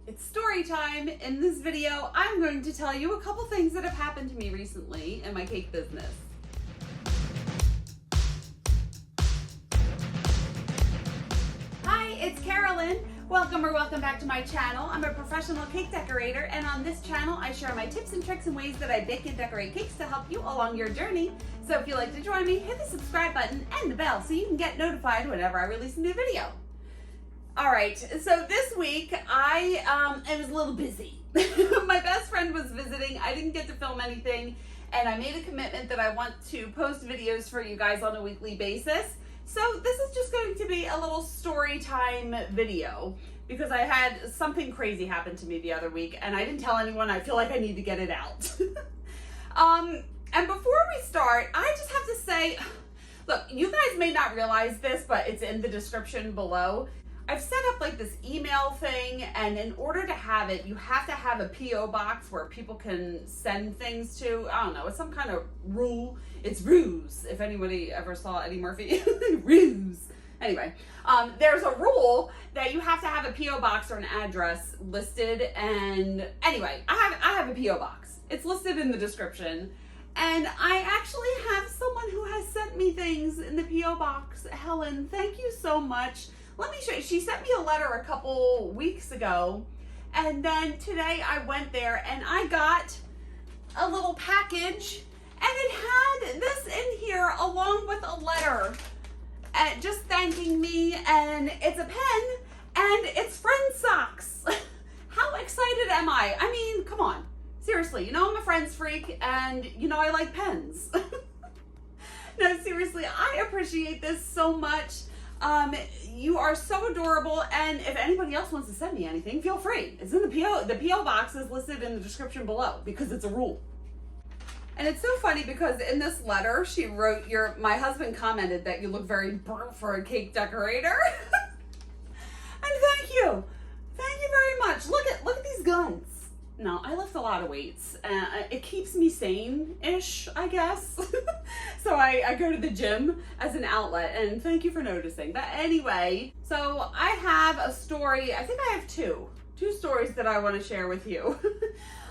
It's story time. In this video, I'm going to tell you a couple things that have happened to me recently in my cake business. Hi, it's Karolyn. Welcome back to my channel. I'm a professional cake decorator, and on this channel I share my tips and tricks and ways that I bake and decorate cakes to help you along your journey. So if you'd like to join me, hit the subscribe button and the bell so you can get notified whenever I release a new video. Alright, so this week I was a little busy. My best friend was visiting. I didn't get to film anything, and I made a commitment that I want to post videos for you guys on a weekly basis. So this is just going to be a little story time video because I had something crazy happen to me the other week and I didn't tell anyone. I feel like I need to get it out. And before we start, I just have to say, look, you guys may not realize this, but it's in the description below. I've set up like this email thing, and in order to have it, you have to have a P.O. box where people can send things to. I don't know, it's some kind of rule. It's ruse, if anybody ever saw Eddie Murphy. Ruse. Anyway, there's a rule that you have to have a P.O. box or an address listed, and anyway, I have a P.O. box. It's listed in the description, and I actually have someone who has sent me things in the P.O. box. Helen, thank you so much. Let me show you. She sent me a letter a couple weeks ago, and then today I went there and I got a little package, and it had this in here along with a letter just thanking me, and it's a pen and it's friend socks. How excited am I? I mean, come on. Seriously, you know I'm a friends freak, and you know I like pens. No, seriously, I appreciate this so much. You are so adorable, and if anybody else wants to send me anything, feel free. It's in the P.O. The P.O. box is listed in the description below because it's a rule. And it's so funny because in this letter she wrote, my husband commented that you look very burnt for a cake decorator. And thank you very much. Look at these guns. No, I lift a lot of weights. It keeps me sane-ish, I guess. So I go to the gym as an outlet, and thank you for noticing. But anyway, so I have a story. I think I have two stories that I want to share with you.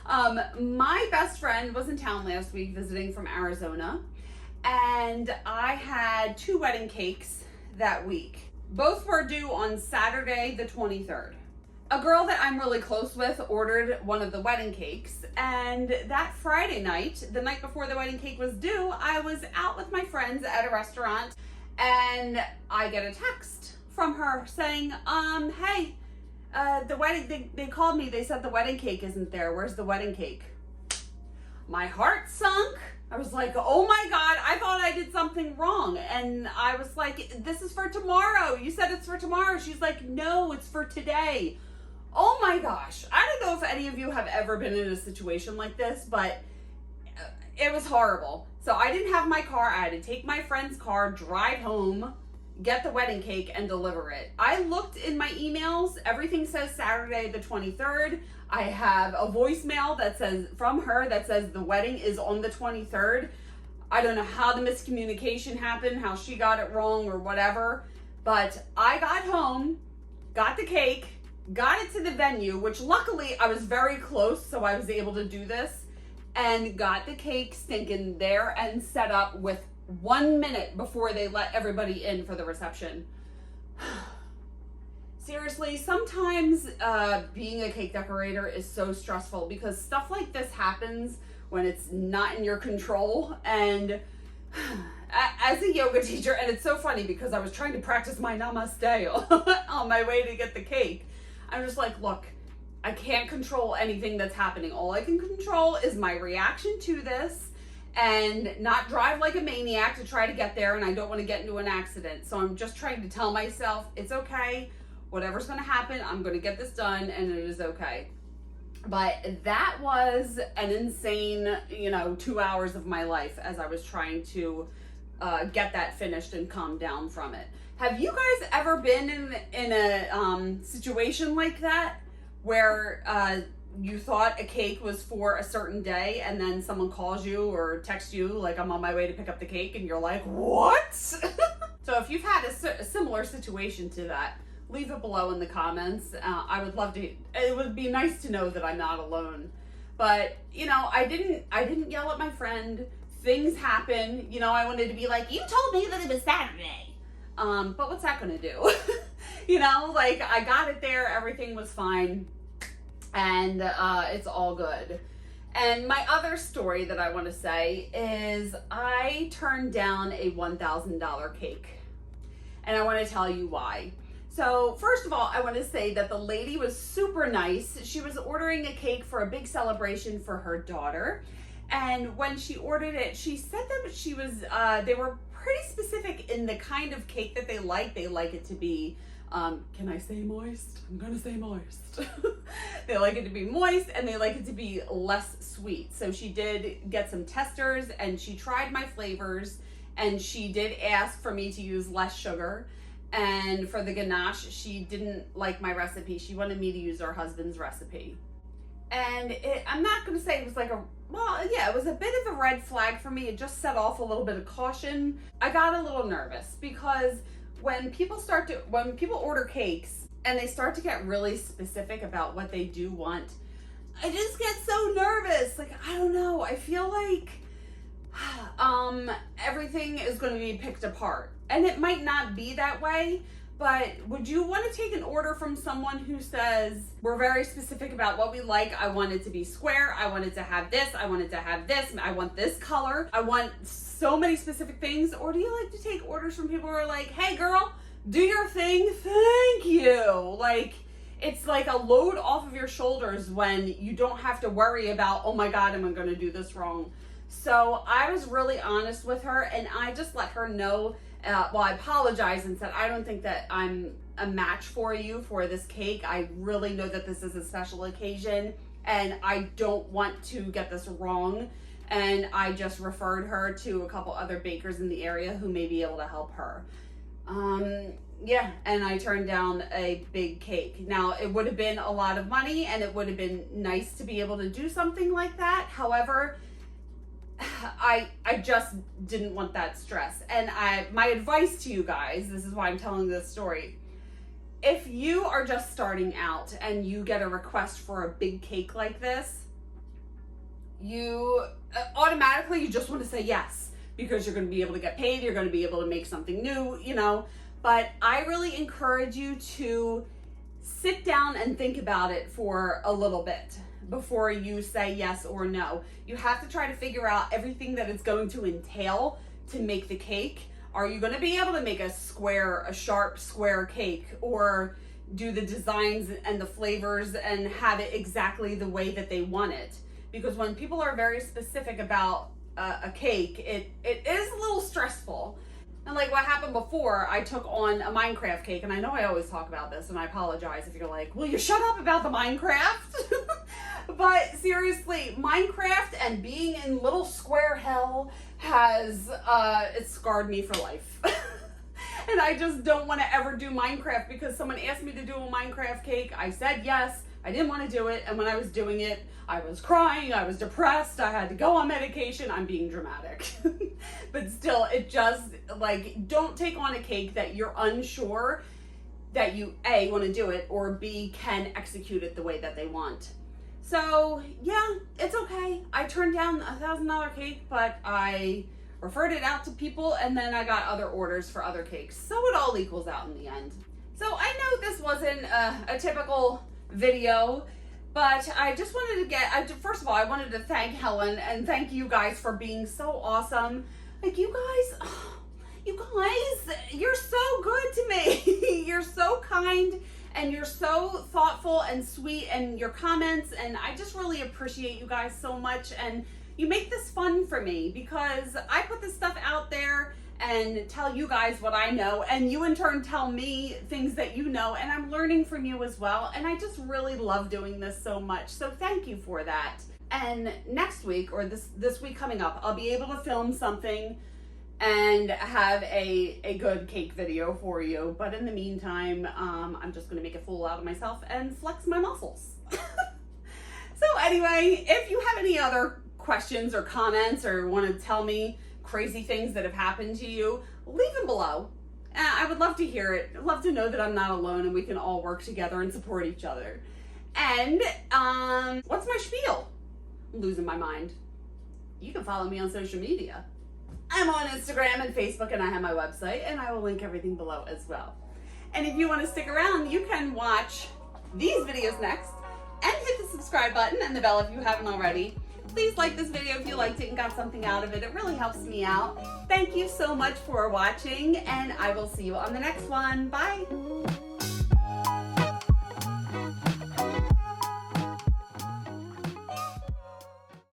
My best friend was in town last week visiting from Arizona, and I had 2 wedding cakes that week. Both were due on Saturday the 23rd. A girl that I'm really close with ordered one of the wedding cakes, and that Friday night, the night before the wedding cake was due, I was out with my friends at a restaurant, and I get a text from her saying, hey, the wedding, they called me, they said the wedding cake isn't there. Where's the wedding cake? My heart sunk. I was like, oh my God, I thought I did something wrong. And I was like, this is for tomorrow. You said it's for tomorrow. She's like, no, it's for today. Oh my gosh. I don't know if any of you have ever been in a situation like this, but it was horrible. So I didn't have my car. I had to take my friend's car, drive home, get the wedding cake, and deliver it. I looked in my emails. Everything says Saturday the 23rd. I have a voicemail that says from her that says the wedding is on the 23rd. I don't know how the miscommunication happened, how she got it wrong or whatever, but I got home, got the cake, got it to the venue, which luckily I was very close, so I was able to do this, and got the cake stinking there and set up with 1 minute before they let everybody in for the reception. Seriously, sometimes being a cake decorator is so stressful because stuff like this happens when it's not in your control. And as a yoga teacher, and it's so funny because I was trying to practice my namaste on my way to get the cake. I'm just like, look, I can't control anything that's happening. All I can control is my reaction to this and not drive like a maniac to try to get there, and I don't want to get into an accident. So I'm just trying to tell myself, it's okay. Whatever's going to happen, I'm going to get this done, and it is okay. But that was an insane, 2 hours of my life as I was trying to get that finished and calm down from it. Have you guys ever been in a situation like that where you thought a cake was for a certain day and then someone calls you or texts you like, I'm on my way to pick up the cake, and you're like, what? So if you've had a similar situation to that, leave it below in the comments. I would love to, it would be nice to know that I'm not alone. But, you know, I didn't yell at my friend. Things happen. You know, I wanted to be like, you told me that it was Saturday. But what's that gonna do? You know, like, I got it there, everything was fine, and it's all good. And my other story that I want to say is I turned down a $1,000 cake. And I want to tell you why. So first of all, I want to say that the lady was super nice. She was ordering a cake for a big celebration for her daughter. And when she ordered it, she said that she was, they were pretty specific in the kind of cake that they like. They like it to be, can I say moist? I'm gonna say moist. They like it to be moist and they like it to be less sweet. So she did get some testers and she tried my flavors, and she did ask for me to use less sugar. And for the ganache, she didn't like my recipe. She wanted me to use her husband's recipe. And I'm not gonna say it was like a, well, yeah, it was a bit of a red flag for me. It just set off a little bit of caution. I got a little nervous because when people order cakes and they start to get really specific about what they do want, I just get so nervous. Like, I don't know, I feel like everything is going to be picked apart. And it might not be that way, but would you want to take an order from someone who says, we're very specific about what we like, I want it to be square, I want it to have this, I want it to have this, I want this color, I want so many specific things? Or do you like to take orders from people who are like, hey girl, do your thing, thank you? Like, it's like a load off of your shoulders when you don't have to worry about, oh my God, am I going to do this wrong? So I was really honest with her, and I just let her know, well, I apologized and said, I don't think that I'm a match for you for this cake. I really know that this is a special occasion and I don't want to get this wrong. And I just referred her to a couple other bakers in the area who may be able to help her. Yeah, and I turned down a big cake. Now, it would have been a lot of money and it would have been nice to be able to do something like that. However, I just didn't want that stress. And my advice to you guys, this is why I'm telling this story. If you are just starting out and you get a request for a big cake like this, you automatically, you just want to say yes, because you're going to be able to get paid, you're going to be able to make something new, you know. But I really encourage you to sit down and think about it for a little bit before you say yes or no. You have to try to figure out everything that it's going to entail to make the cake. Are you going to be able to make a sharp square cake, or do the designs and the flavors and have it exactly the way that they want it? Because when people are very specific about a cake, it is a little stressful. And like what happened before, I took on a Minecraft cake, and I know I always talk about this, and I apologize if you're like, will you shut up about the Minecraft? But seriously, Minecraft and being in little square hell has, it scarred me for life. And I just don't want to ever do Minecraft because someone asked me to do a Minecraft cake. I said yes. I didn't want to do it, and when I was doing it, I was crying, I was depressed, I had to go on medication. I'm being dramatic. But still, it just, like, don't take on a cake that you're unsure that you, A, want to do it, or B, can execute it the way that they want. So, yeah, it's okay. I turned down a $1,000 cake, but I referred it out to people, and then I got other orders for other cakes. So it all equals out in the end. So I know this wasn't a typical video, but I just wanted to first of all, I wanted to thank Helen and thank you guys for being so awesome. Like, you guys, you're so good to me. You're so kind and you're so thoughtful and sweet, and your comments, and I just really appreciate you guys so much. And you make this fun for me because I put this stuff out there and tell you guys what I know, and you in turn tell me things that you know, and I'm learning from you as well. And I just really love doing this so much. So thank you for that. And next week, or this week coming up, I'll be able to film something and have a good cake video for you. But in the meantime, I'm just gonna make a fool out of myself and flex my muscles. So anyway, if you have any other questions or comments or want to tell me crazy things that have happened to you, leave them below I would love to hear it. I'd love to know that I'm not alone and we can all work together and support each other. And what's my spiel? I'm losing my mind. You can follow me on social media. I'm on Instagram and Facebook, and I have my website, and I will link everything below as well. And if you want to stick around, you can watch these videos next and hit the subscribe button and the bell if you haven't already. Please like this video if you liked it and got something out of it. It really helps me out. Thank you so much for watching, and I will see you on the next one. Bye.